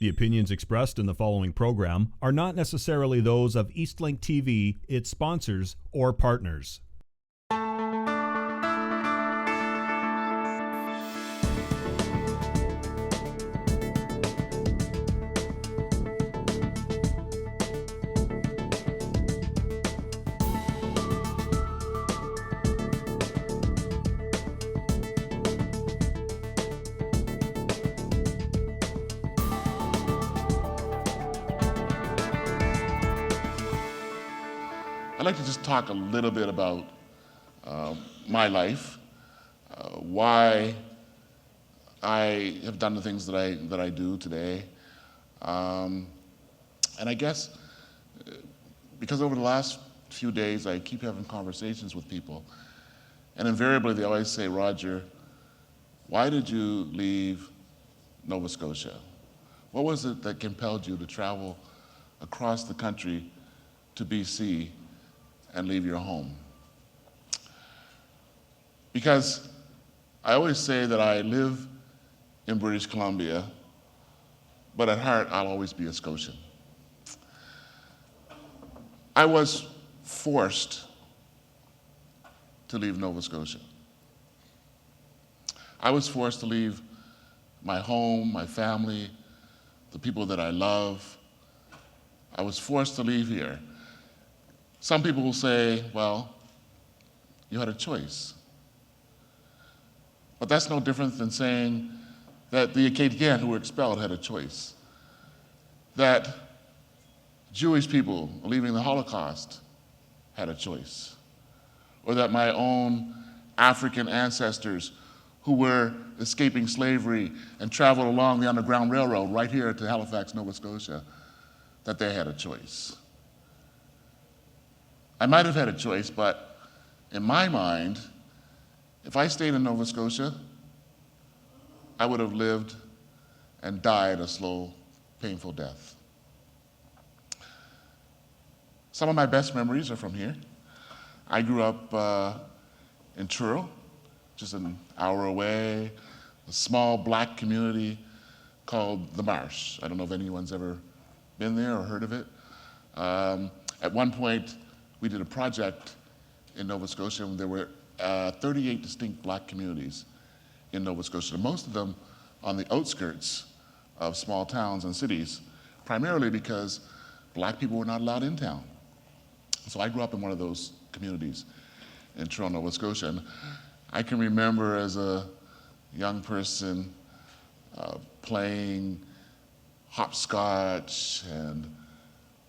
The opinions expressed in the following program are not necessarily those of Eastlink TV, its sponsors, or partners. I'd like to just talk a little bit about my life, why I have done the things that I do today, and I guess because over the last few days I keep having conversations with people, and invariably they always say, "Roger, why did you leave Nova Scotia? What was it that compelled you to travel across the country to BC and leave your home?" Because I always say that I live in British Columbia, but at heart I'll always be a Scotian. I was forced to leave Nova Scotia. I was forced to leave my home, my family, the people that I love. I was forced to leave here. Some people will say, well, you had a choice. But that's no different than saying that the Acadians who were expelled had a choice. That Jewish people leaving the Holocaust had a choice. Or that my own African ancestors who were escaping slavery and traveled along the Underground Railroad right here to Halifax, Nova Scotia, that they had a choice. I might have had a choice, but in my mind, if I stayed in Nova Scotia, I would have lived and died a slow, painful death. Some of my best memories are from here. I grew up in Truro, just an hour away, a small black community called The Marsh. I don't know if anyone's ever been there or heard of it. At one point, we did a project in Nova Scotia, and there were 38 distinct black communities in Nova Scotia, most of them on the outskirts of small towns and cities, primarily because black people were not allowed in town. So I grew up in one of those communities in Toronto, Nova Scotia, and I can remember as a young person playing hopscotch and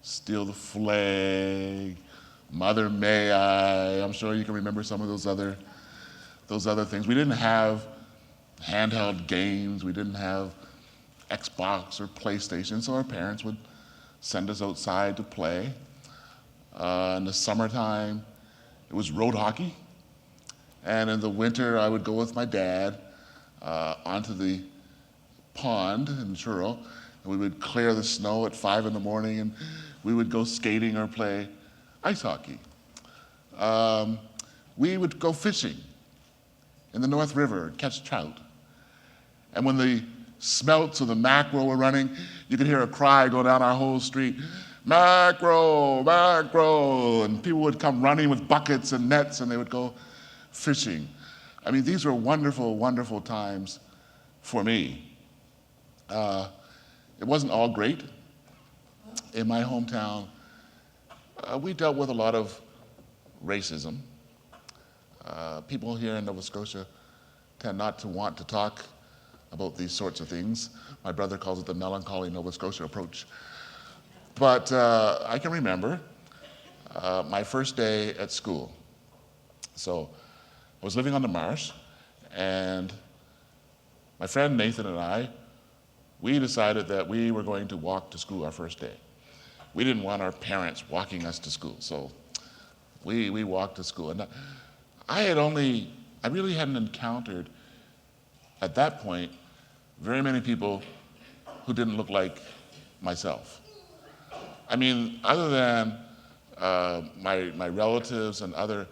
steal the flag, Mother May I. I'm sure you can remember some of those other things. We didn't have handheld games. We didn't have Xbox or PlayStation, so our parents would send us outside to play. In the summertime, it was road hockey. And in the winter, I would go with my dad onto the pond in Truro, and we would clear the snow at 5 in the morning, and we would go skating or play ice hockey. We would go fishing in the North River and catch trout. And when the smelts or the mackerel were running, you could hear a cry go down our whole street, "Mackerel, mackerel!" And people would come running with buckets and nets, and they would go fishing. I mean, these were wonderful, wonderful times for me. It wasn't all great. In my hometown, we dealt with a lot of racism. People here in Nova Scotia tend not to want to talk about these sorts of things. My brother calls it the melancholy Nova Scotia approach. But I can remember my first day at school. So I was living on the Marsh, and my friend Nathan and I, we decided that we were going to walk to school our first day. We didn't want our parents walking us to school, so we walked to school. And I really hadn't encountered, at that point, very many people who didn't look like myself. I mean, other than my relatives and other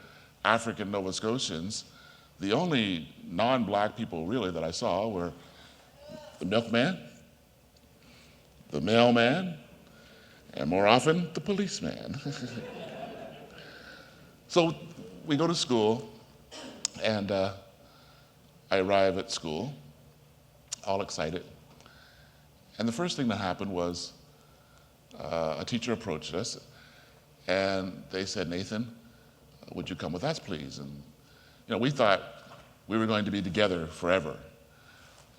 African Nova Scotians, the only non-black people really that I saw were the milkman, the mailman, and more often, the policeman. So we go to school, and I arrive at school, all excited. And the first thing that happened was a teacher approached us, and they said, "Nathan, would you come with us, please?" And we thought we were going to be together forever.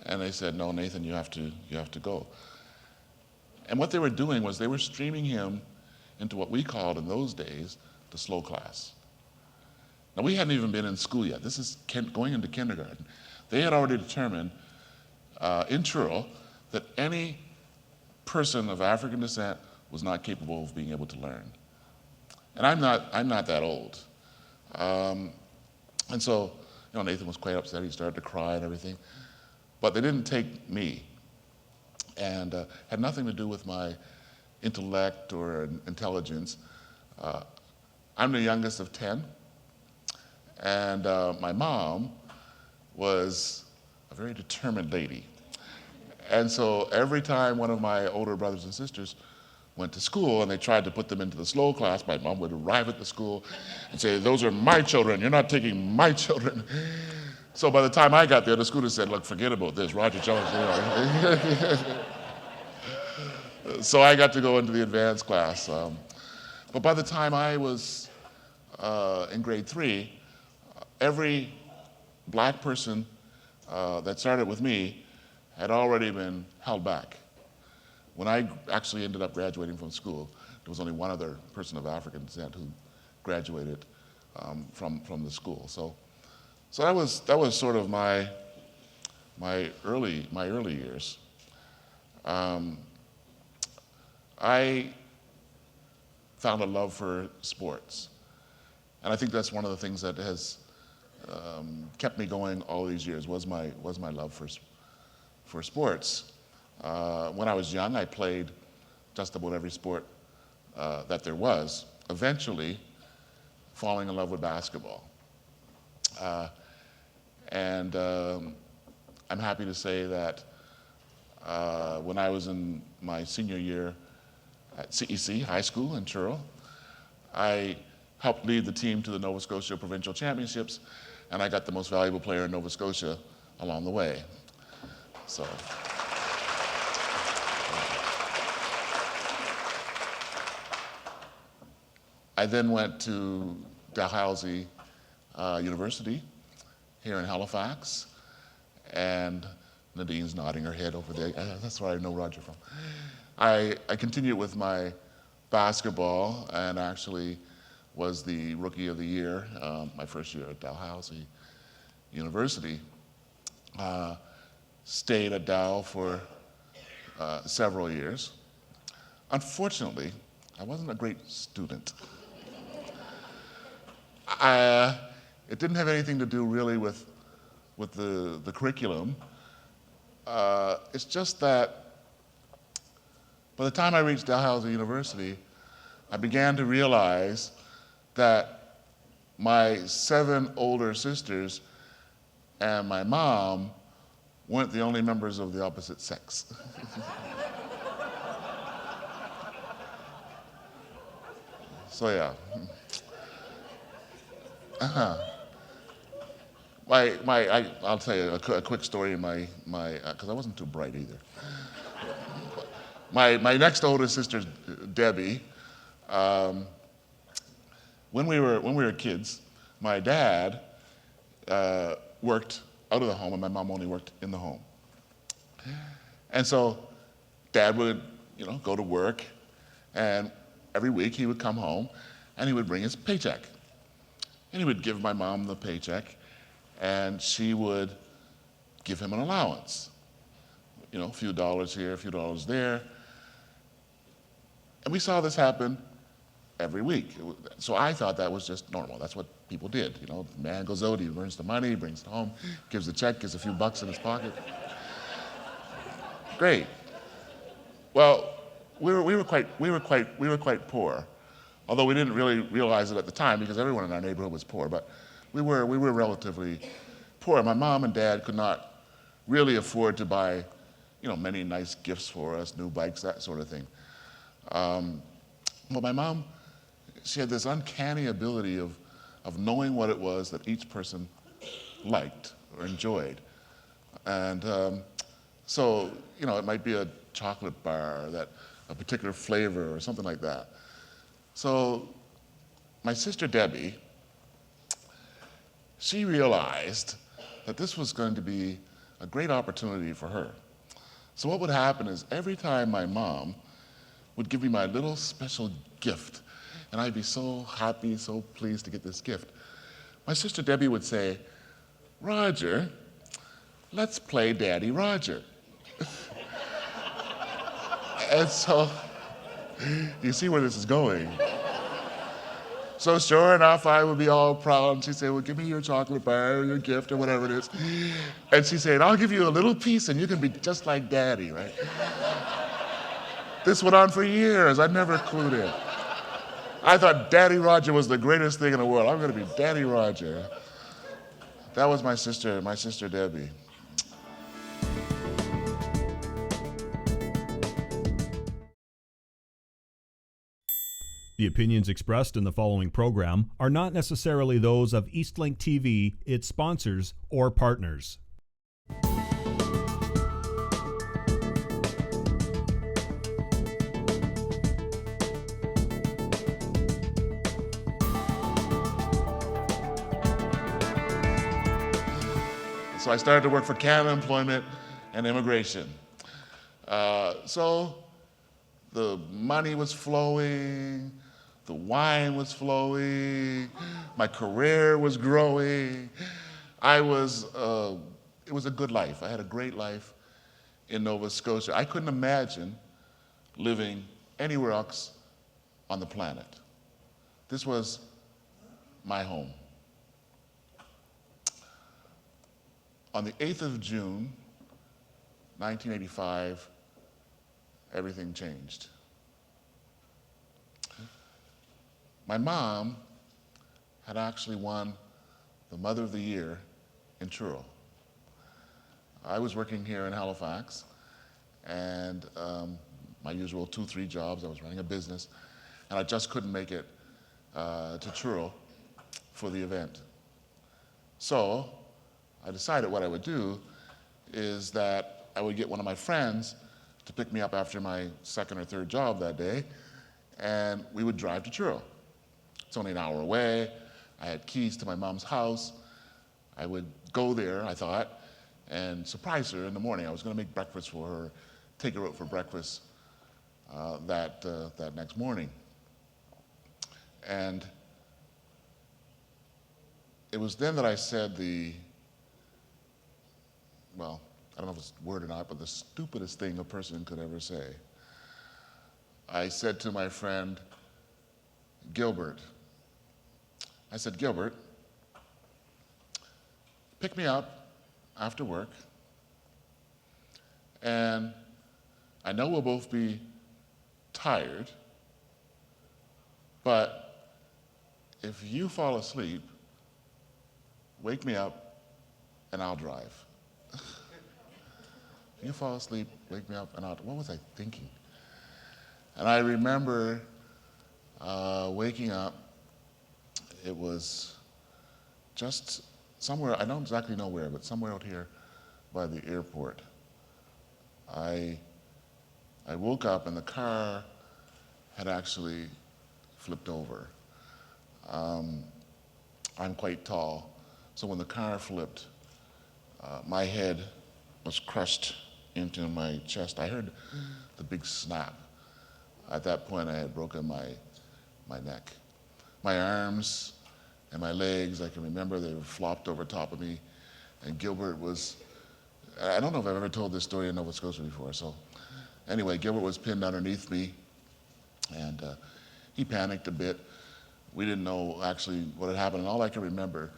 And they said, "No, Nathan, you have to go." And what they were doing was they were streaming him into what we called in those days the slow class. Now, we hadn't even been in school yet. This is going into kindergarten. They had already determined in Truro that any person of African descent was not capable of being able to learn. And I'm not that old. And so, Nathan was quite upset. He started to cry and everything. But they didn't take me. And had nothing to do with my intellect or intelligence. I'm the youngest of 10. And my mom was a very determined lady. And so every time one of my older brothers and sisters went to school and they tried to put them into the slow class, my mom would arrive at the school and say, "Those are my children, you're not taking my children." So by the time I got there, the school said, "Look, forget about this, Roger Jones." So I got to go into the advanced class. But by the time I was in grade 3, every black person that started with me had already been held back. When I actually ended up graduating from school, there was only one other person of African descent who graduated from the school. So that was sort of my early years. I found a love for sports, and I think that's one of the things that has kept me going all these years was my love for sports. When I was young, I played just about every sport that there was, eventually falling in love with basketball. And I'm happy to say that when I was in my senior year at CEC High School in Truro, I helped lead the team to the Nova Scotia Provincial Championships, and I got the most valuable player in Nova Scotia along the way. So. I then went to Dalhousie University here in Halifax, and Nadine's nodding her head over there. That's where I know Roger from. I continued with my basketball and actually was the Rookie of the Year my first year at Dalhousie University. Stayed at Dal for several years. Unfortunately, I wasn't a great student. It didn't have anything to do really with the curriculum. It's just that by the time I reached Dalhousie University, I began to realize that my 7 older sisters and my mom weren't the only members of the opposite sex. So yeah. I'll tell you a quick story in my because I wasn't too bright either. My next older sister, Debbie, when we were kids, my dad worked out of the home and my mom only worked in the home. And so Dad would, go to work, and every week he would come home and he would bring his paycheck. And he would give my mom the paycheck, and she would give him an allowance. A few dollars here, a few dollars there. And we saw this happen every week. So I thought that was just normal. That's what people did. The man goes out, he earns the money, brings it home, gives the check, gives a few bucks in his pocket. Great. Well, we were quite poor. Although we didn't really realize it at the time because everyone in our neighborhood was poor, but we were relatively poor. My mom and dad could not really afford to buy many nice gifts for us, new bikes, that sort of thing. But my mom, she had this uncanny ability of knowing what it was that each person liked or enjoyed. And so, it might be a chocolate bar, a particular flavor or something like that. So my sister Debbie, she realized that this was going to be a great opportunity for her. So what would happen is every time my mom would give me my little special gift, and I'd be so happy, so pleased to get this gift, my sister Debbie would say, "Roger, let's play Daddy Roger." And so, you see where this is going. So sure enough, I would be all proud, and she'd say, "Well, give me your chocolate bar or your gift or whatever it is." And she'd say, "I'll give you a little piece and you can be just like Daddy," right? This went on for years. I never clued in. I thought Daddy Roger was the greatest thing in the world. I'm going to be Daddy Roger. That was my sister Debbie. The opinions expressed in the following program are not necessarily those of Eastlink TV, its sponsors, or partners. So I started to work for Canada Employment and Immigration. So the money was flowing, the wine was flowing, my career was growing. It was a good life. I had a great life in Nova Scotia. I couldn't imagine living anywhere else on the planet. This was my home. On the 8th of June, 1985, everything changed. My mom had actually won the Mother of the Year in Truro. I was working here in Halifax, and my usual 2-3 jobs. I was running a business, and I just couldn't make it to Truro for the event. So I decided what I would do is that I would get one of my friends to pick me up after my second or third job that day, and we would drive to Truro. It's only an hour away. I had keys to my mom's house. I would go there, I thought, and surprise her in the morning. I was going to make breakfast for her, take her out for breakfast that next morning. And it was then that I said well, I don't know if it's a word or not, but the stupidest thing a person could ever say. I said to my friend, Gilbert, I said, "Gilbert, pick me up after work, and I know we'll both be tired, but if you fall asleep, wake me up and I'll drive." If you fall asleep, wake me up and I'll, what was I thinking? And I remember waking up. It was just somewhere, I don't exactly know where, but somewhere out here by the airport. I woke up and the car had actually flipped over. I'm quite tall, so when the car flipped, my head was crushed into my chest. I heard the big snap. At that point, I had broken my neck. My arms and my legs, I can remember, they were flopped over top of me. And Gilbert was, I don't know if I've ever told this story in Nova Scotia before, so anyway, Gilbert was pinned underneath me, and he panicked a bit. We didn't know actually what had happened, and all I can remember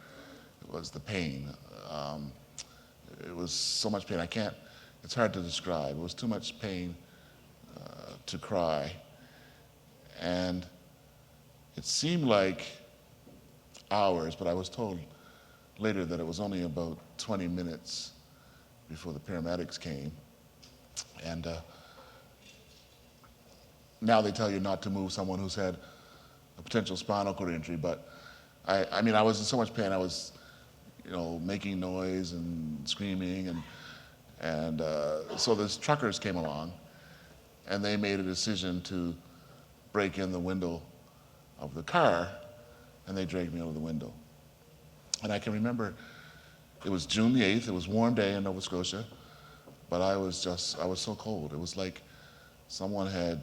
was the pain. It was so much pain, it's hard to describe. It was too much pain to cry. And it seemed like hours, but I was told later that it was only about 20 minutes before the paramedics came. And now they tell you not to move someone who's had a potential spinal cord injury, but I mean, I was in so much pain. I was, making noise and screaming, and so these truckers came along, and they made a decision to break in the window of the car, and they dragged me out of the window. And I can remember it was June the 8th. It was a warm day in Nova Scotia, but I was so cold. It was like someone had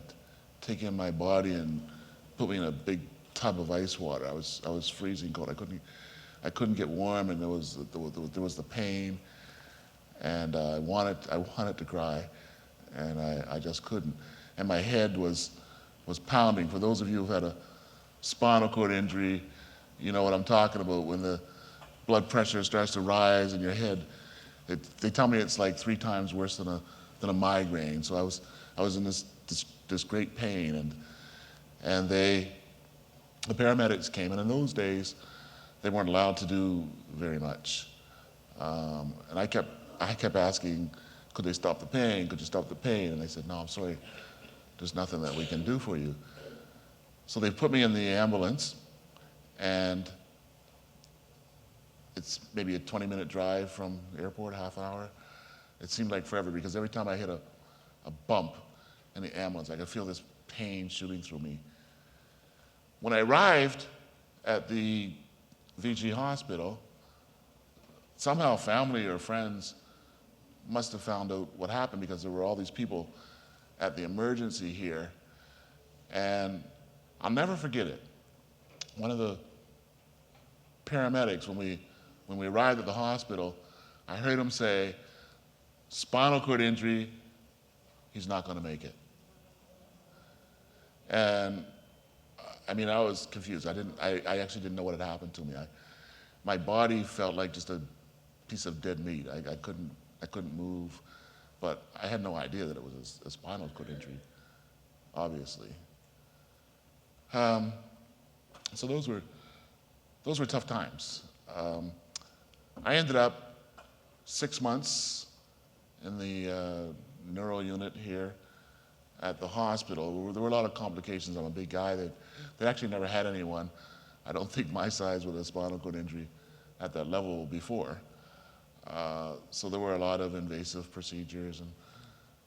taken my body and put me in a big tub of ice water. I was freezing cold. I couldn't get warm, and there was the pain, and I wanted to cry, and I just couldn't. And my head was pounding. For those of you who've had a spinal cord injury, you know what I'm talking about. When the blood pressure starts to rise in your head, they tell me it's like 3 times worse than a migraine. So I was in this great pain, and the paramedics came, and in those days they weren't allowed to do very much. And I kept asking, could they stop the pain? Could you stop the pain? And they said, no, I'm sorry, there's nothing that we can do for you. So they put me in the ambulance, and it's maybe a 20-minute drive from the airport, half an hour. It seemed like forever, because every time I hit a bump in the ambulance, I could feel this pain shooting through me. When I arrived at the VG hospital, somehow family or friends must have found out what happened, because there were all these people at the emergency here. And I'll never forget it. One of the paramedics, when we arrived at the hospital, I heard him say, spinal cord injury, he's not going to make it. And I mean, I was confused. I actually didn't know what had happened to me. My body felt like just a piece of dead meat. I couldn't move, but I had no idea that it was a spinal cord injury, obviously. So those were tough times. I ended up 6 months in the neuro unit here at the hospital. There were a lot of complications. I'm a big guy. They actually never had anyone, I don't think my size, with a spinal cord injury at that level before. So there were a lot of invasive procedures and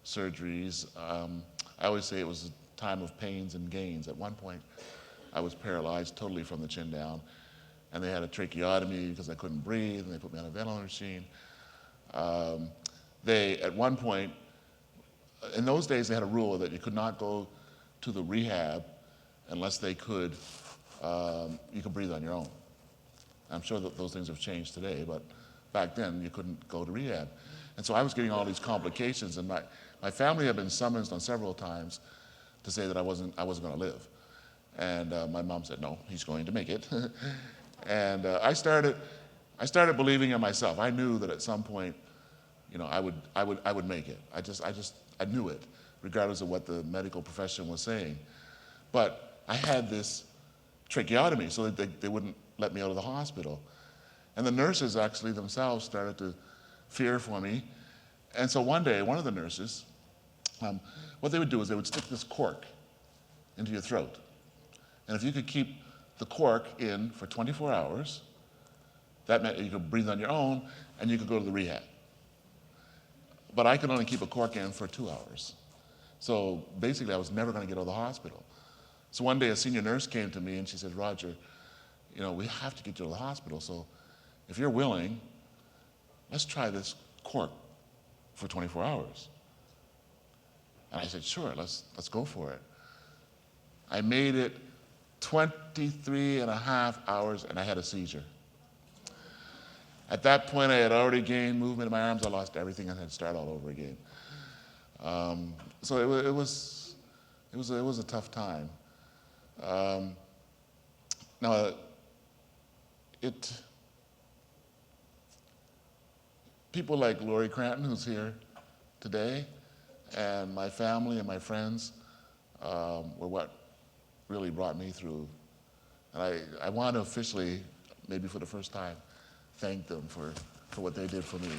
surgeries. I always say it was a time of pains and gains. At one point, I was paralyzed totally from the chin down, and they had a tracheotomy because I couldn't breathe, and they put me on a ventilator machine. At one point, in those days, they had a rule that you could not go to the rehab unless you could breathe on your own. I'm sure that those things have changed today, but back then you couldn't go to rehab. And so I was getting all these complications, and my family had been summoned on several times to say that I wasn't going to live. And my mom said, no, he's going to make it. And I started believing in myself. I knew that at some point, I would make it. I knew it, regardless of what the medical profession was saying. But I had this tracheotomy, so that they wouldn't let me out of the hospital. And the nurses actually themselves started to fear for me. And so one day, one of the nurses, what they would do is they would stick this cork into your throat. And if you could keep the cork in for 24 hours, that meant you could breathe on your own and you could go to the rehab. But I could only keep a cork in for 2 hours. So basically, I was never going to get out of the hospital. So one day, a senior nurse came to me and she said, Roger, we have to get you to the hospital. So if you're willing, let's try this cork for 24 hours. And I said, sure, let's go for it. I made it 23 and a half hours, and I had a seizure. At that point, I had already gained movement in my arms. I lost everything and had to start all over again. So it was a tough time. Now, people like Lori Cranton, who's here today, and my family and my friends were what really brought me through. And I want to officially, maybe for the first time, thank them for what they did for me.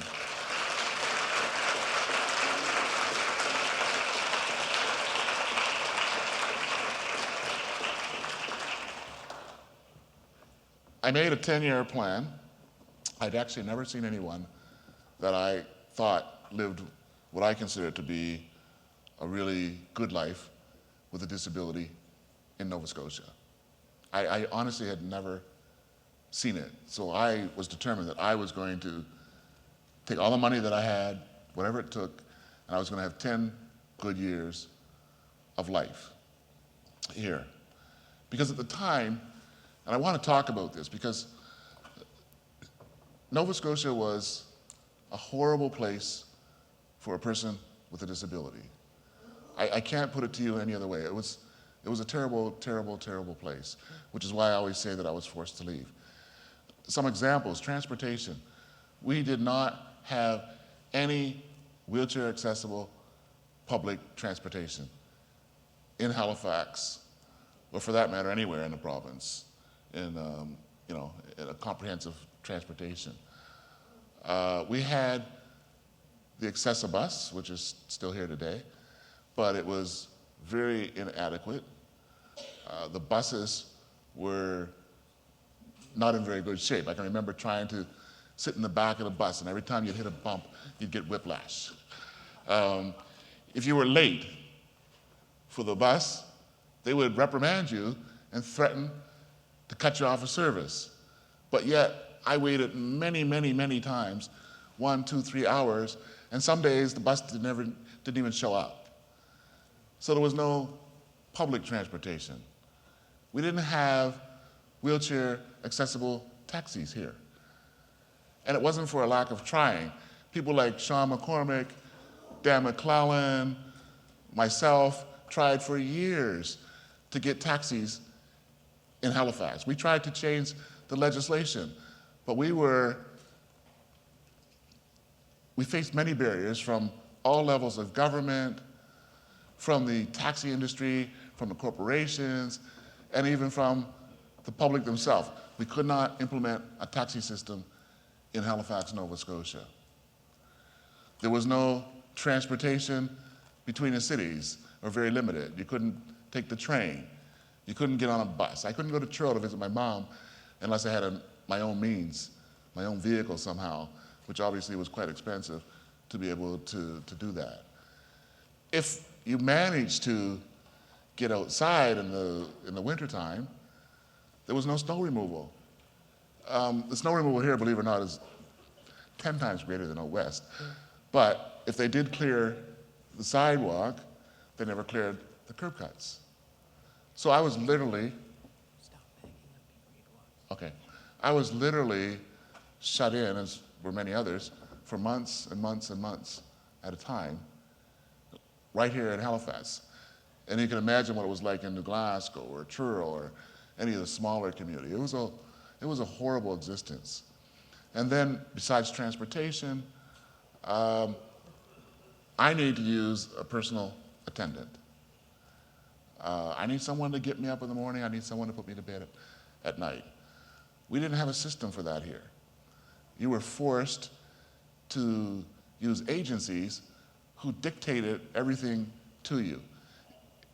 I made a 10-year plan. I'd actually never seen anyone that I thought lived what I consider to be a really good life with a disability in Nova Scotia. I honestly had never seen it. So I was determined that I was going to take all the money that I had, whatever it took, and I was going to have 10 good years of life here. Because at the time, and I want to talk about this because Nova Scotia was a horrible place for a person with a disability. I can't put it to you any other way. It was a terrible, terrible, terrible place, which is why I always say that I was forced to leave. Some examples: transportation. We did not have any wheelchair accessible public transportation in Halifax, or for that matter, anywhere in the province, in a comprehensive transportation. We had the Accessa bus, which is still here today, but it was very inadequate. The buses were not in very good shape. I can remember trying to sit in the back of the bus, and every time you'd hit a bump, you'd get whiplash. If you were late for the bus, they would reprimand you and threaten to cut you off of service. But yet, I waited many, many, many times, 1, 2, 3 hours, and some days the bus didn't even show up. So there was no public transportation. We didn't have wheelchair accessible taxis here. And it wasn't for a lack of trying. People like Sean McCormick, Dan McClellan, myself tried for years to get taxis in Halifax. We tried to change the legislation, but we faced many barriers from all levels of government, from the taxi industry, from the corporations, and even from the public themselves. We could not implement a taxi system in Halifax, Nova Scotia. There was no transportation between the cities, or very limited. You couldn't take the train. You couldn't get on a bus. I couldn't go to Truro to visit my mom unless I had my own means, my own vehicle somehow, which obviously was quite expensive to be able to do that. If you managed to get outside in the wintertime, there was no snow removal. The snow removal here, believe it or not, is 10 times greater than out west. But if they did clear the sidewalk, they never cleared the curb cuts. So I was literally, I was literally shut in, as were many others, for months and months and months at a time, right here in Halifax. And you can imagine what it was like in New Glasgow or Truro or any of the smaller communities. It was a horrible existence. And then, besides transportation, I need to use a personal attendant. I need someone to get me up in the morning. I need someone to put me to bed at night. We didn't have a system for that here. You were forced to use agencies who dictated everything to you.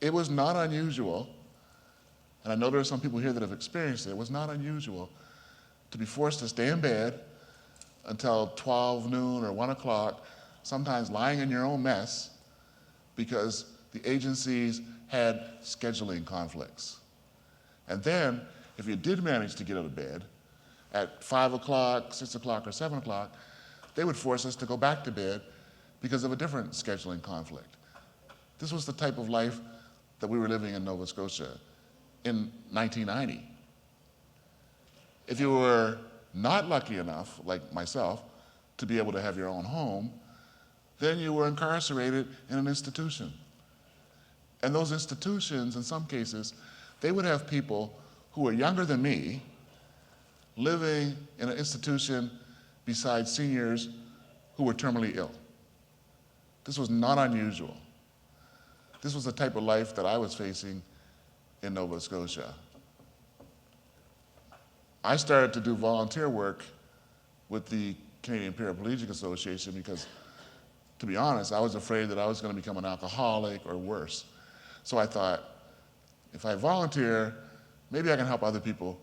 It was not unusual, and I know there are some people here that have experienced it, it was not unusual to be forced to stay in bed until 12 noon or 1 o'clock, sometimes lying in your own mess because the agencies had scheduling conflicts. And then, if you did manage to get out of bed at 5 o'clock, 6 o'clock, or 7 o'clock, they would force us to go back to bed because of a different scheduling conflict. This was the type of life that we were living in Nova Scotia in 1990. If you were not lucky enough, like myself, to be able to have your own home, then you were incarcerated in an institution. And those institutions, in some cases, they would have people who were younger than me living in an institution beside seniors who were terminally ill. This was not unusual. This was the type of life that I was facing in Nova Scotia. I started to do volunteer work with the Canadian Paraplegic Association because, to be honest, I was afraid that I was going to become an alcoholic or worse. So I thought, if I volunteer, maybe I can help other people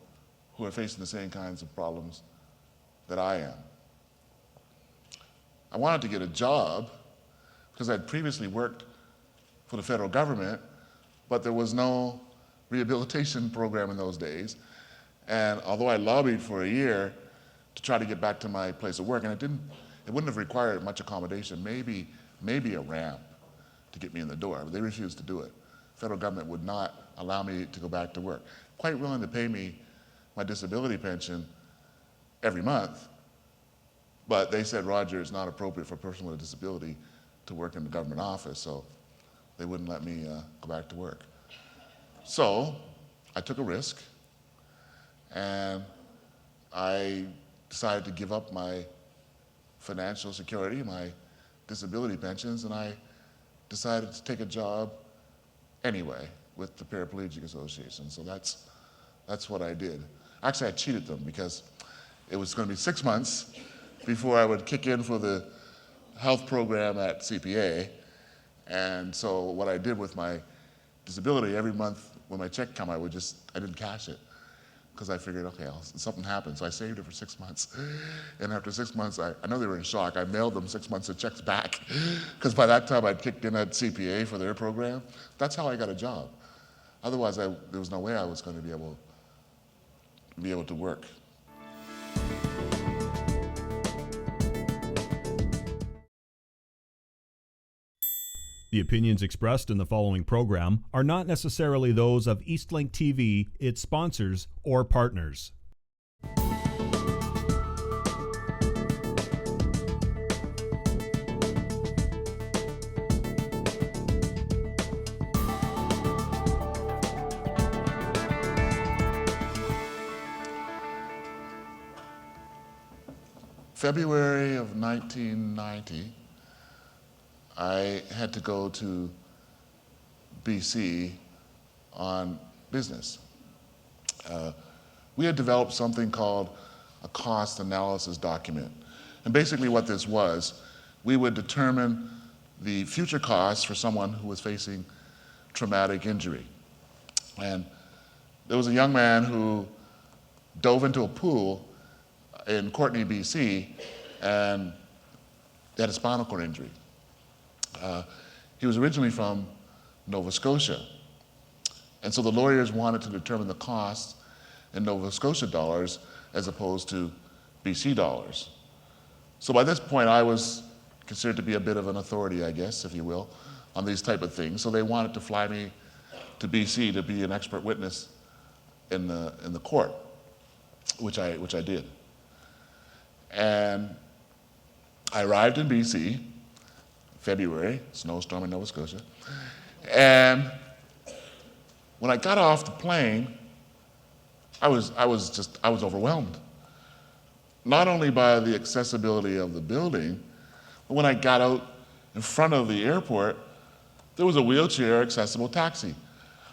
who are facing the same kinds of problems that I am. I wanted to get a job because I'd previously worked for the federal government, but there was no rehabilitation program in those days. And although I lobbied for a year to try to get back to my place of work, and it wouldn't have required much accommodation, maybe a ramp to get me in the door, but they refused to do it. The federal government would not allow me to go back to work. Quite willing to pay me my disability pension every month, but they said, Roger, it's not appropriate for a person with a disability to work in the government office, so they wouldn't let me go back to work. So I took a risk, and I decided to give up my financial security, my disability pensions, and I decided to take a job anyway with the Paraplegic Association. So that's what I did. Actually, I cheated them because it was going to be 6 months before I would kick in for the health program at CPA. And so what I did with my disability, every month when my check came, I didn't cash it because I figured, okay, something happened. So I saved it for 6 months. And after 6 months, I know they were in shock. I mailed them 6 months of checks back because by that time I'd kicked in at CPA for their program. That's how I got a job. Otherwise, there was no way I was going to be able to work. The opinions expressed in the following program are not necessarily those of Eastlink TV, its sponsors, or partners. February of 1990, I had to go to BC on business. We had developed something called a cost analysis document. And basically what this was, we would determine the future costs for someone who was facing traumatic injury. And there was a young man who dove into a pool in Courtenay, BC, and had a spinal cord injury. He was originally from Nova Scotia. And so the lawyers wanted to determine the cost in Nova Scotia dollars as opposed to BC dollars. So by this point, I was considered to be a bit of an authority, I guess, if you will, on these type of things. So they wanted to fly me to BC to be an expert witness in the court, which I did. And I arrived in BC, February, snowstorm in Nova Scotia. And when I got off the plane, I was overwhelmed. Not only by the accessibility of the building, but when I got out in front of the airport, there was a wheelchair accessible taxi.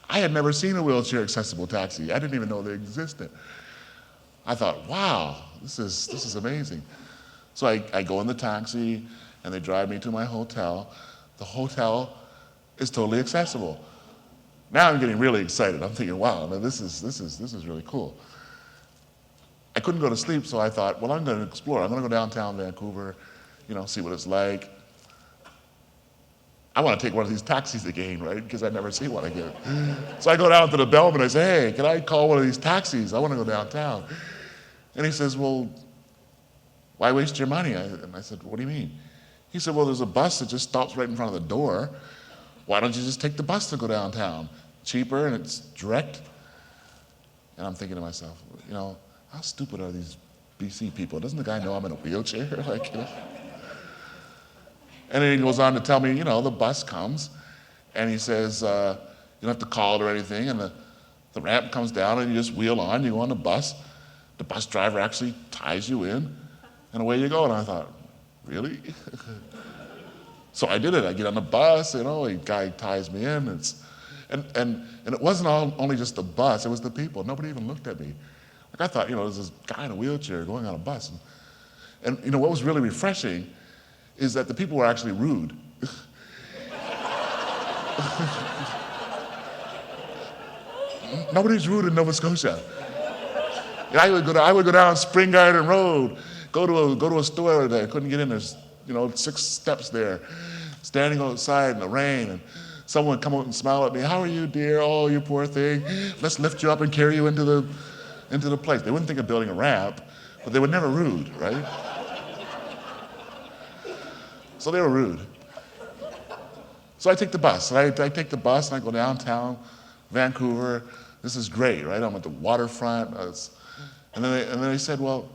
I had never seen a wheelchair accessible taxi. I didn't even know they existed. I thought, wow, this is amazing. So I go in the taxi, and they drive me to my hotel. The hotel is totally accessible. Now I'm getting really excited. I'm thinking, wow, this is really cool. I couldn't go to sleep, so I thought, well, I'm going to explore. I'm going to go downtown Vancouver, see what it's like. I want to take one of these taxis again, right? Because I've never seen one again. So I go down to the bellman and I say, hey, can I call one of these taxis? I want to go downtown. And he says, well, why waste your money? And I said, what do you mean? He said, well, there's a bus that just stops right in front of the door. Why don't you just take the bus to go downtown? Cheaper and it's direct. And I'm thinking to myself, how stupid are these BC people? Doesn't the guy know I'm in a wheelchair? And then he goes on to tell me, the bus comes and he says, you don't have to call it or anything. And the ramp comes down and you just wheel on, you go on the bus. The bus driver actually ties you in and away you go. And I thought, really? So I did it. I get on the bus, a guy ties me in. And it wasn't only just the bus, it was the people. Nobody even looked at me. I thought, there's this guy in a wheelchair going on a bus. And what was really refreshing is that the people were actually rude. Nobody's rude in Nova Scotia. And I would go down Spring Garden Road, go to a store that I couldn't get in. There's 6 steps there, standing outside in the rain, and someone would come out and smile at me. How are you, dear? Oh, you poor thing. Let's lift you up and carry you into the place. They wouldn't think of building a ramp, but they were never rude, right? So they were rude. So I take the bus, and I take the bus, and I go downtown, Vancouver. This is great, right? I'm at the waterfront. And then they said, well,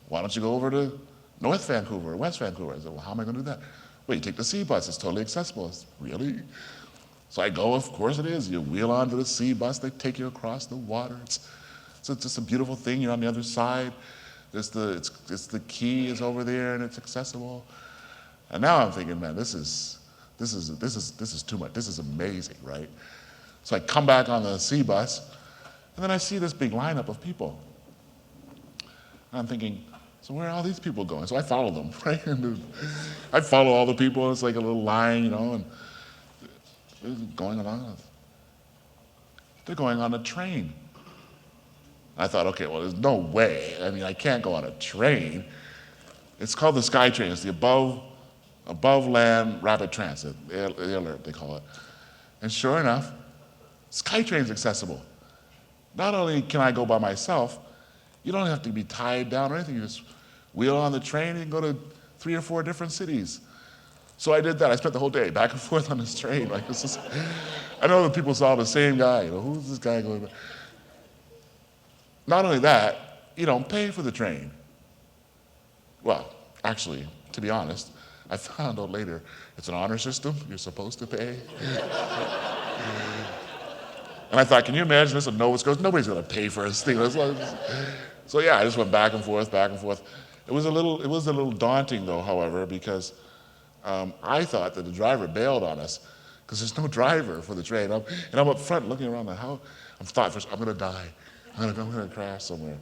why don't you go over to North Vancouver or West Vancouver? I said, well, how am I going to do that? Well, you take the C bus. It's totally accessible. It's really? So I go, of course it is. You wheel onto the C bus. They take you across the water. It's just a beautiful thing. You're on the other side. It's the quay is over there, and it's accessible. And now I'm thinking, man, this is too much. This is amazing, right? So I come back on the C bus, and then I see this big lineup of people. And I'm thinking, so where are all these people going? So I follow them, right? And I follow all the people. It's like a little line, and they're going along. They're going on a train. I thought, okay, well, there's no way. I mean, I can't go on a train. It's called the SkyTrain. It's the above land rapid transit, ALERT they call it. And sure enough, SkyTrain's accessible. Not only can I go by myself, you don't have to be tied down or anything. You just wheel on the train and you can go to 3 or 4 different cities. So I did that. I spent the whole day back and forth on this train. Like, I know that people saw the same guy. Who's this guy going? Not only that, you don't pay for the train. Well, actually, to be honest, I found out later it's an honor system. You're supposed to pay. And I thought, can you imagine this in Nova Scotia? Nobody's going to pay for this thing. So yeah, I just went back and forth, back and forth. It was a little daunting though, however, because I thought that the driver bailed on us because there's no driver for the train. I'm up front looking around like, how? I'm going to die. I'm going to crash somewhere.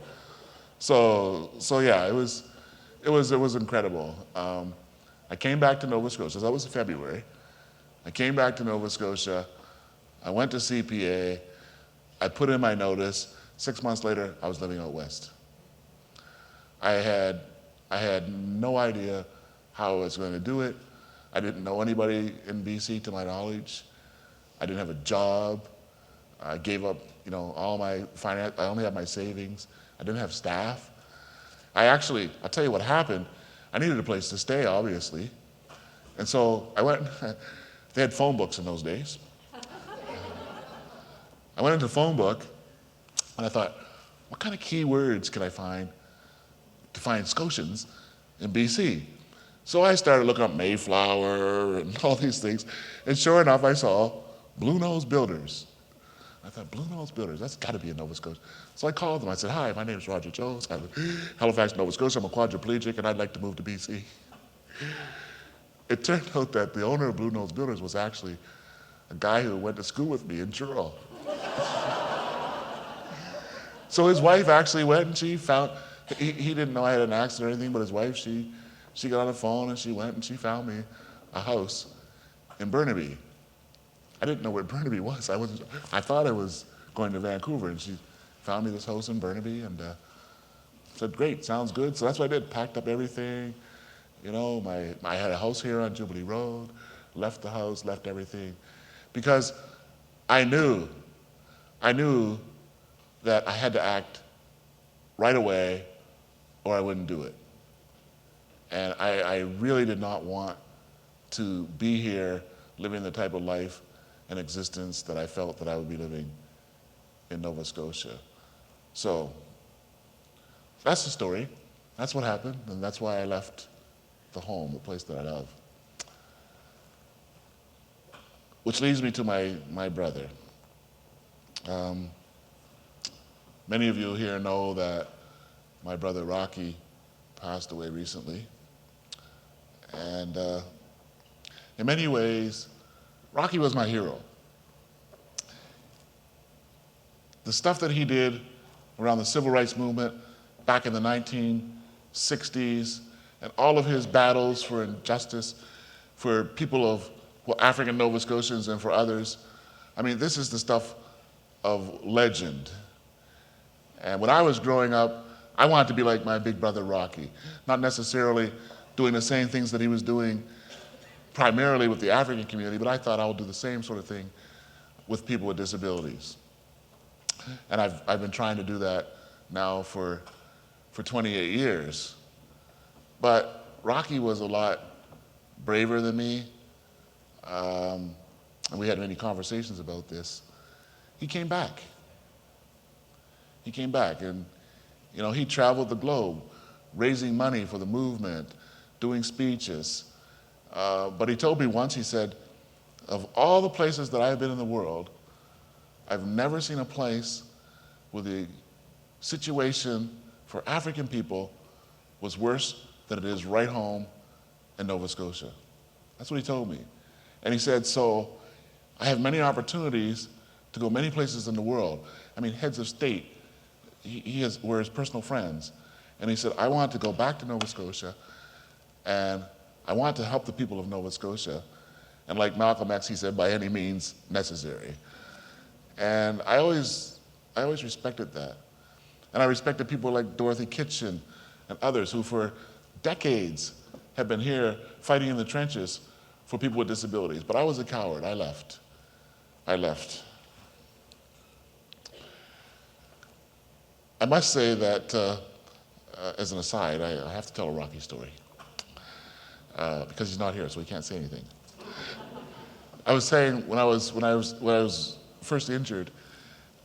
So yeah, it was incredible. I came back to Nova Scotia. That was in February. I came back to Nova Scotia. I went to CPA. I put in my notice. 6 months later, I was living out west. I had no idea how I was going to do it. I didn't know anybody in BC to my knowledge. I didn't have a job. I gave up, all my finance. I only had my savings. I didn't have staff. I'll tell you what happened. I needed a place to stay, obviously. And so I went, they had phone books in those days. I went into the phone book, and I thought, what kind of keywords can I find to find Scotians in BC? So I started looking up Mayflower and all these things, and sure enough, I saw Blue Nose Builders. I thought, Blue Nose Builders, that's got to be in Nova Scotia. So I called them. I said, hi, my name is Roger Jones. I live in Halifax, Nova Scotia. I'm a quadriplegic, and I'd like to move to BC. It turned out that the owner of Blue Nose Builders was actually a guy who went to school with me in Truro. So his wife actually went and she found, he didn't know I had an accident or anything, but his wife, she got on the phone and she went and she found me a house in Burnaby. I didn't know where Burnaby was. I thought I was going to Vancouver, and she found me this house in Burnaby and said, great, sounds good. So that's what I did, packed up everything. I had a house here on Jubilee Road, left the house, left everything, because I knew that I had to act right away or I wouldn't do it. And I really did not want to be here living the type of life and existence that I felt that I would be living in Nova Scotia. So that's the story. That's what happened, and that's why I left the home, the place that I love. Which leads me to my brother. Many of you here know that my brother Rocky passed away recently. And in many ways, Rocky was my hero. The stuff that he did around the civil rights movement back in the 1960s, and all of his battles for injustice for people of African Nova Scotians and for others, I mean, this is the stuff of legend. And when I was growing up, I wanted to be like my big brother Rocky, not necessarily doing the same things that he was doing primarily with the African community, but I thought I would do the same sort of thing with people with disabilities. And I've been trying to do that now for 28 years. But Rocky was a lot braver than me, and we had many conversations about this. He came back. He came back, and he traveled the globe, raising money for the movement, doing speeches. But he told me once, he said, of all the places that I've been in the world, I've never seen a place where the situation for African people was worse than it is right home in Nova Scotia. That's what he told me. And he said, so I have many opportunities to go many places in the world. I mean, heads of state, were his personal friends. And he said, I want to go back to Nova Scotia, and I want to help the people of Nova Scotia. And like Malcolm X, he said, by any means necessary. And I always respected that. And I respected people like Dorothy Kitchen and others who for decades have been here fighting in the trenches for people with disabilities. But I was a coward. I left. I must say that, as an aside, I have to tell a Rocky story. Because he's not here, so he can't say anything. I was saying when I was first injured,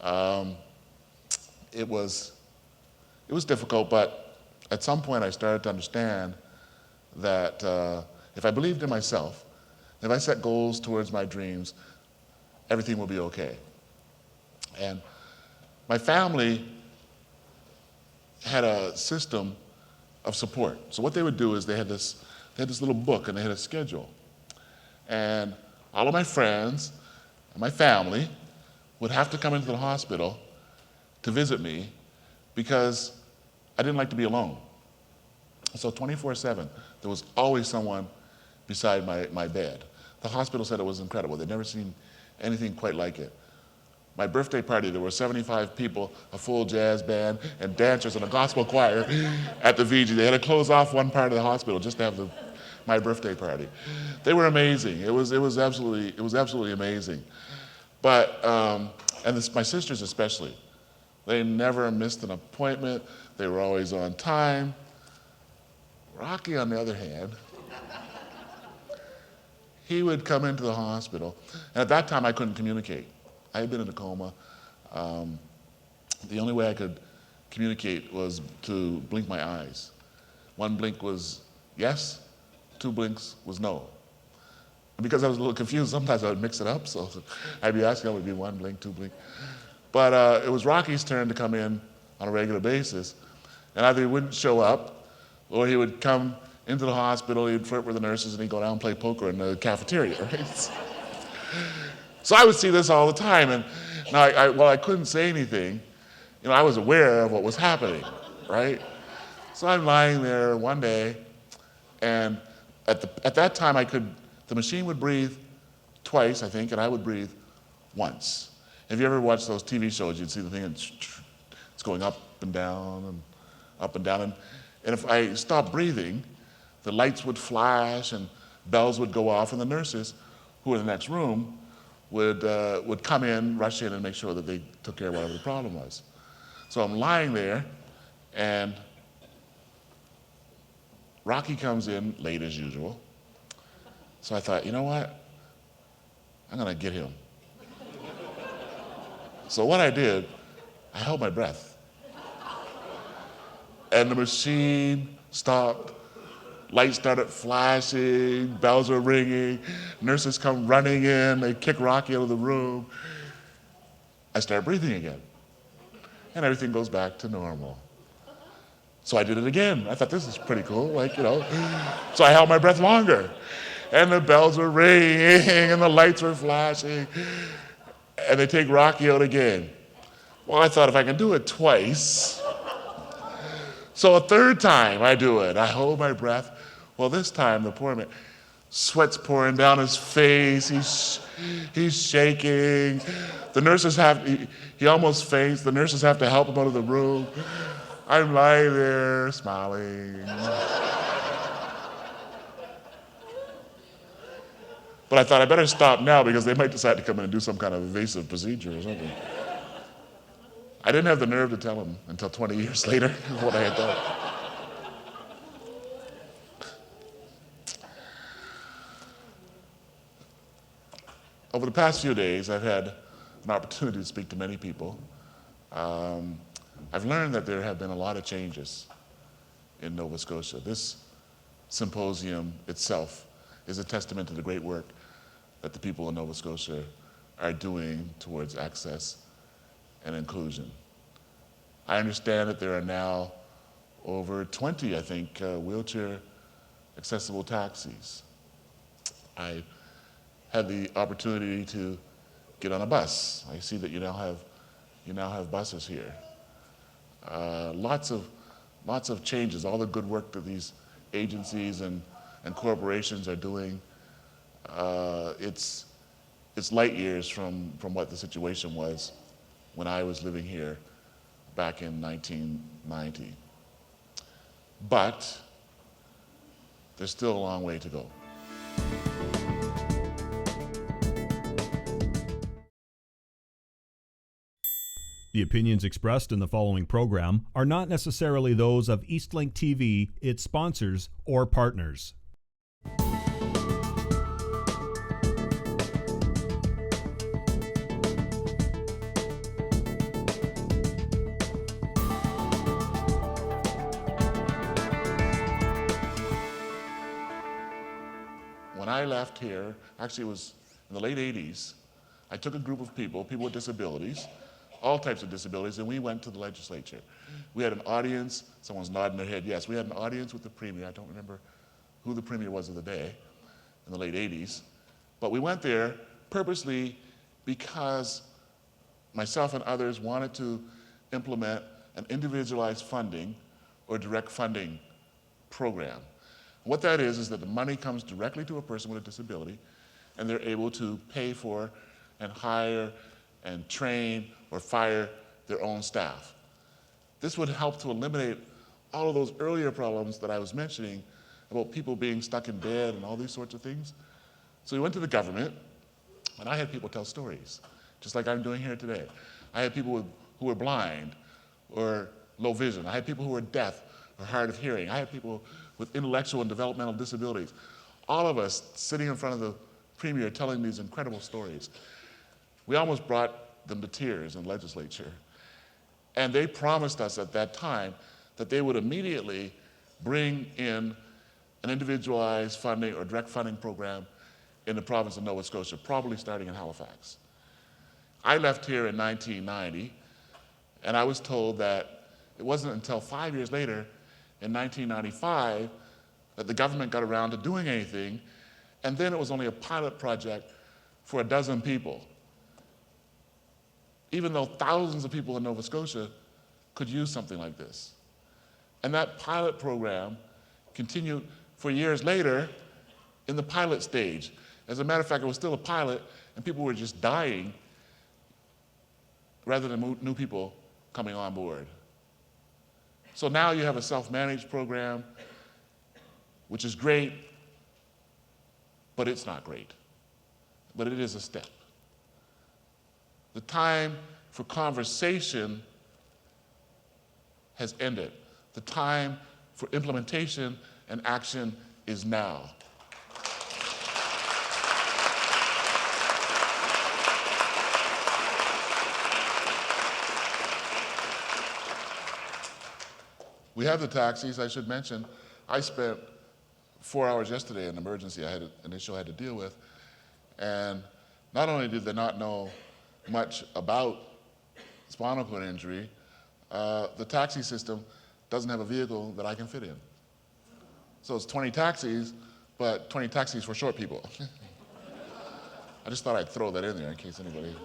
it was difficult, but at some point I started to understand that if I believed in myself, if I set goals towards my dreams, everything will be okay. And my family had a system of support. So what they would do is they had this little book and they had a schedule. And all of my friends and my family would have to come into the hospital to visit me because I didn't like to be alone. So 24/7, there was always someone beside my bed. The hospital said it was incredible. They'd never seen anything quite like it. My birthday party, there were 75 people, a full jazz band, and dancers and a gospel choir at the VG. They had to close off one part of the hospital just to have my birthday party. They were amazing. It was absolutely amazing. But my sisters especially, they never missed an appointment. They were always on time. Rocky, on the other hand, he would come into the hospital, and at that time I couldn't communicate. I had been in a coma. The only way I could communicate was to blink my eyes. One blink was yes, two blinks was no. And because I was a little confused, sometimes I would mix it up, so I'd be asking, it would be one blink, two blink. But it was Rocky's turn to come in on a regular basis, and either he wouldn't show up, or he would come into the hospital, he'd flirt with the nurses, and he'd go down and play poker in the cafeteria, right? So I would see this all the time, and now while I couldn't say anything, I was aware of what was happening, right? So I'm lying there one day, and at that time the machine would breathe twice, I think, and I would breathe once. If you ever watched those TV shows, you'd see the thing, it's going up and down and up and down, and if I stopped breathing, the lights would flash and bells would go off, and the nurses who were in the next room would come in, rush in, and make sure that they took care of whatever the problem was. So I'm lying there, and Rocky comes in late as usual. So I thought, you know what? I'm gonna get him. So what I did, I held my breath. And the machine stopped. Lights started flashing, bells were ringing, nurses come running in, they kick Rocky out of the room. I started breathing again, and everything goes back to normal. So I did it again. I thought, this is pretty cool, So I held my breath longer, and the bells were ringing, and the lights were flashing, and they take Rocky out again. Well, I thought if I can do it twice, so a third time I do it. I hold my breath. Well, this time the poor man, sweat's pouring down his face. He's shaking. The nurses he almost faints. The nurses have to help him out of the room. I'm lying there smiling. But I thought I better stop now because they might decide to come in and do some kind of invasive procedure or something. I didn't have the nerve to tell him until 20 years later what I had done. Over the past few days, I've had an opportunity to speak to many people. I've learned that there have been a lot of changes in Nova Scotia. This symposium itself is a testament to the great work that the people in Nova Scotia are doing towards access and inclusion. I understand that there are now over 20, I think, wheelchair accessible taxis. I had the opportunity to get on a bus. I see that you now have buses here. Lots of changes, all the good work that these agencies and corporations are doing. It's light years from what the situation was when I was living here back in 1990. But there's still a long way to go. The opinions expressed in the following program are not necessarily those of Eastlink TV, its sponsors, or partners. When I left here, actually it was in the late 80s, I took a group of people with disabilities, all types of disabilities, and we went to the legislature. We had an audience, someone's nodding their head, yes, we had an audience with the premier. I don't remember who the premier was of the day in the late 80s, but we went there purposely because myself and others wanted to implement an individualized funding or direct funding program. What that is that the money comes directly to a person with a disability, and they're able to pay for and hire and train or fire their own staff. This would help to eliminate all of those earlier problems that I was mentioning about people being stuck in bed and all these sorts of things. So we went to the government, and I had people tell stories, just like I'm doing here today. I had people who were blind or low vision. I had people who were deaf or hard of hearing. I had people with intellectual and developmental disabilities. All of us sitting in front of the premier telling these incredible stories. We almost brought them to tears in legislature. And they promised us at that time that they would immediately bring in an individualized funding or direct funding program in the province of Nova Scotia, probably starting in Halifax. I left here in 1990, and I was told that it wasn't until 5 years later, in 1995, that the government got around to doing anything, and then it was only a pilot project for 12 people. Even though thousands of people in Nova Scotia could use something like this. And that pilot program continued for years later in the pilot stage. As a matter of fact, it was still a pilot, and people were just dying rather than new people coming on board. So now you have a self-managed program, which is great, but it's not great. But it is a step. The time for conversation has ended. The time for implementation and action is now. We have the taxis, I should mention. I spent 4 hours yesterday in an emergency an issue I had to deal with, and not only did they not know much about spinal cord injury, the taxi system doesn't have a vehicle that I can fit in. So it's 20 taxis, but 20 taxis for short people. I just thought I'd throw that in there in case anybody.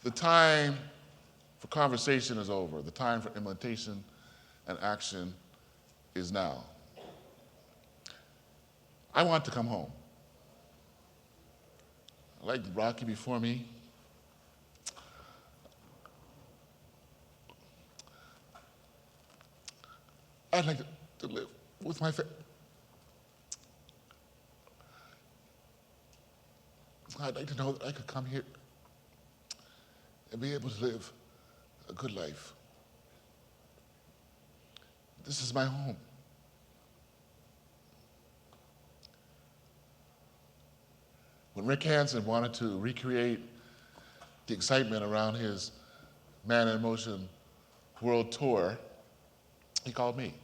The time for conversation is over. The time for implementation and action is now. I want to come home. like Rocky before me, I'd like to live with my family. I'd like to know that I could come here and be able to live a good life. This is my home. When Rick Hansen wanted to recreate the excitement around his Man in Motion World Tour, he called me.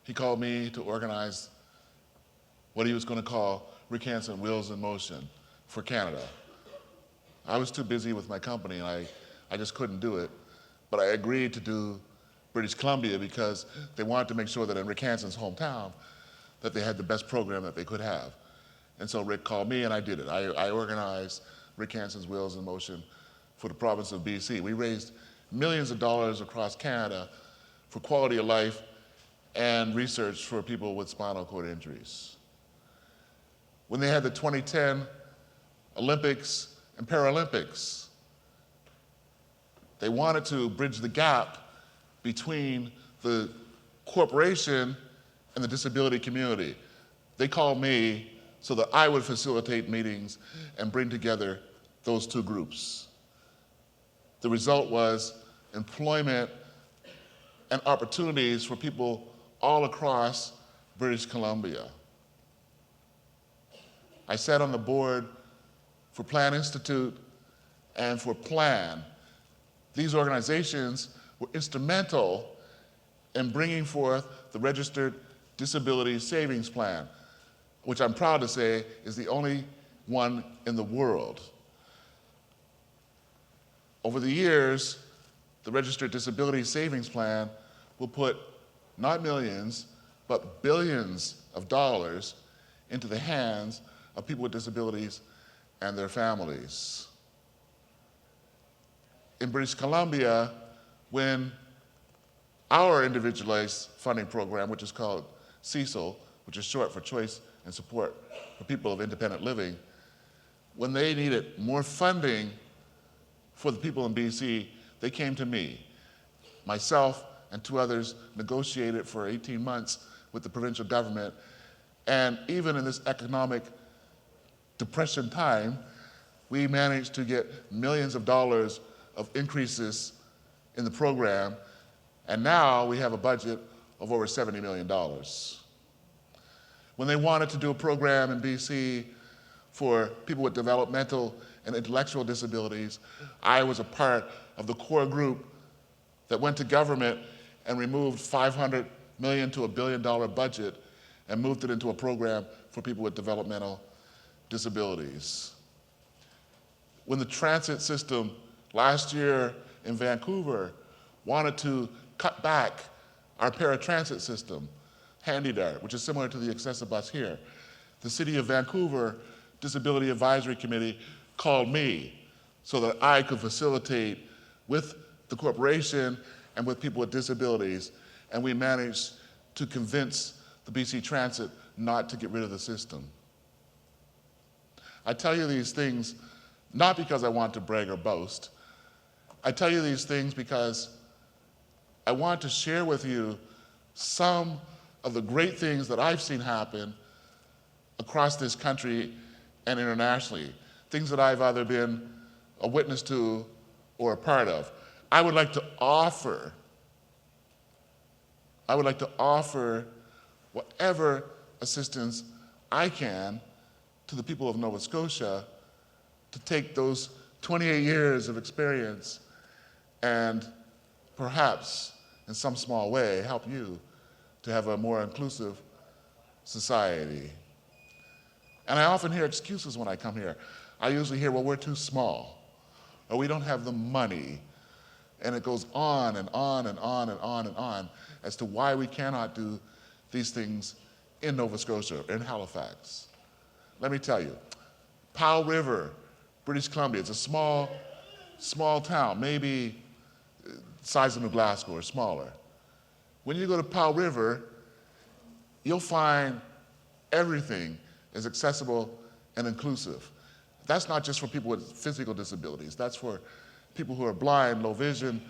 He called me to organize what he was going to call Rick Hansen Wheels in Motion for Canada. I was too busy with my company, and I just couldn't do it. But I agreed to do British Columbia because they wanted to make sure that in Rick Hansen's hometown that they had the best program that they could have. And so Rick called me, and I did it. I organized Rick Hansen's Wheels in Motion for the province of BC. We raised millions of dollars across Canada for quality of life and research for people with spinal cord injuries. When they had the 2010 Olympics and Paralympics, they wanted to bridge the gap between the corporation and the disability community. They called me so that I would facilitate meetings and bring together those two groups. The result was employment and opportunities for people all across British Columbia. I sat on the board for Plan Institute and for Plan. These organizations were instrumental in bringing forth the Registered Disability Savings Plan, which I'm proud to say is the only one in the world. Over the years, the Registered Disability Savings Plan will put not millions, but billions of dollars into the hands of people with disabilities and their families. In British Columbia, when our individualized funding program, which is called CECL, which is short for Choice and Support for People of Independent Living, when they needed more funding for the people in BC, they came to me. Myself and two others negotiated for 18 months with the provincial government, and even in this economic depression time, we managed to get millions of dollars of increases in the program, and now we have a budget of over $70 million. When they wanted to do a program in BC for people with developmental and intellectual disabilities, I was a part of the core group that went to government and removed $500 million to $1 billion budget and moved it into a program for people with developmental disabilities. When the transit system last year in Vancouver wanted to cut back our paratransit system, HandyDart, which is similar to the Accessibus here, the City of Vancouver Disability Advisory Committee called me so that I could facilitate with the corporation and with people with disabilities, and we managed to convince the BC Transit not to get rid of the system. I tell you these things not because I want to brag or boast. I tell you these things because I want to share with you some of the great things that I've seen happen across this country and internationally, things that I've either been a witness to or a part of. I would like to offer whatever assistance I can to the people of Nova Scotia to take those 28 years of experience and perhaps in some small way help you to have a more inclusive society. And I often hear excuses when I come here. I usually hear, well, we're too small, or we don't have the money. And it goes on and on and on and on and on as to why we cannot do these things in Nova Scotia, in Halifax. Let me tell you, Powell River, British Columbia, it's a small town, maybe size of New Glasgow or smaller. When you go to Powell River, you'll find everything is accessible and inclusive. That's not just for people with physical disabilities. That's for people who are blind, low vision,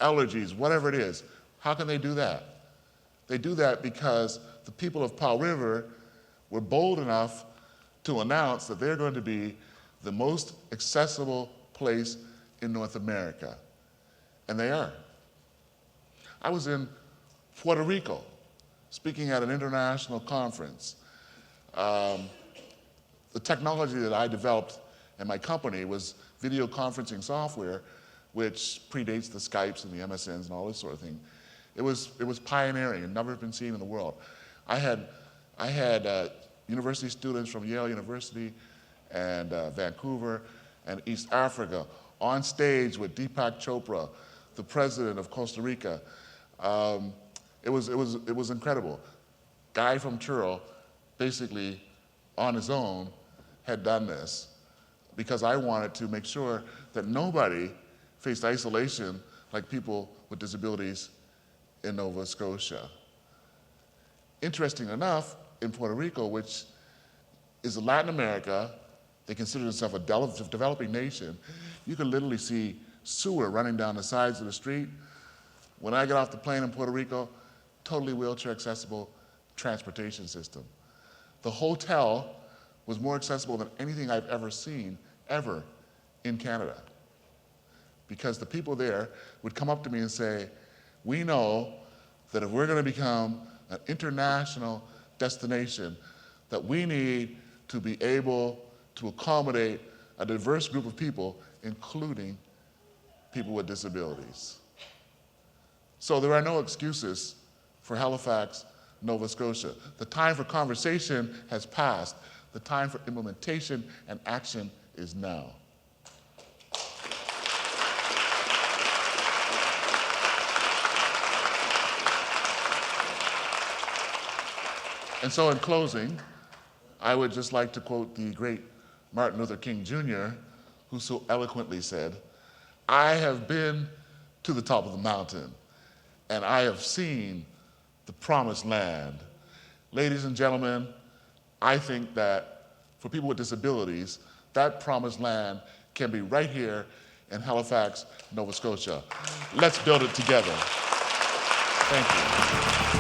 allergies, whatever it is. How can they do that? They do that because the people of Powell River were bold enough to announce that they're going to be the most accessible place in North America. And they are. I was in Puerto Rico speaking at an international conference. The technology that I developed in my company was video conferencing software, which predates the Skypes and the MSNs and all this sort of thing. It was pioneering and never been seen in the world. I had university students from Yale University and Vancouver and East Africa on stage with Deepak Chopra, the president of Costa Rica. It was incredible. Guy from Truro, basically on his own, had done this because I wanted to make sure that nobody faced isolation like people with disabilities in Nova Scotia. Interesting enough, in Puerto Rico, which is Latin America, they consider themselves a developing nation, you can literally see sewer running down the sides of the street. When I got off the plane in Puerto Rico, totally wheelchair accessible transportation system. The hotel was more accessible than anything I've ever seen, ever, in Canada. Because the people there would come up to me and say, we know that if we're going to become an international destination, that we need to be able to accommodate a diverse group of people, including people with disabilities. So there are no excuses for Halifax, Nova Scotia. The time for conversation has passed. The time for implementation and action is now. And so in closing, I would just like to quote the great Martin Luther King Jr., who so eloquently said, "I have been to the top of the mountain, and I have seen the promised land." Ladies and gentlemen, I think that for people with disabilities, that promised land can be right here in Halifax, Nova Scotia. Let's build it together. Thank you.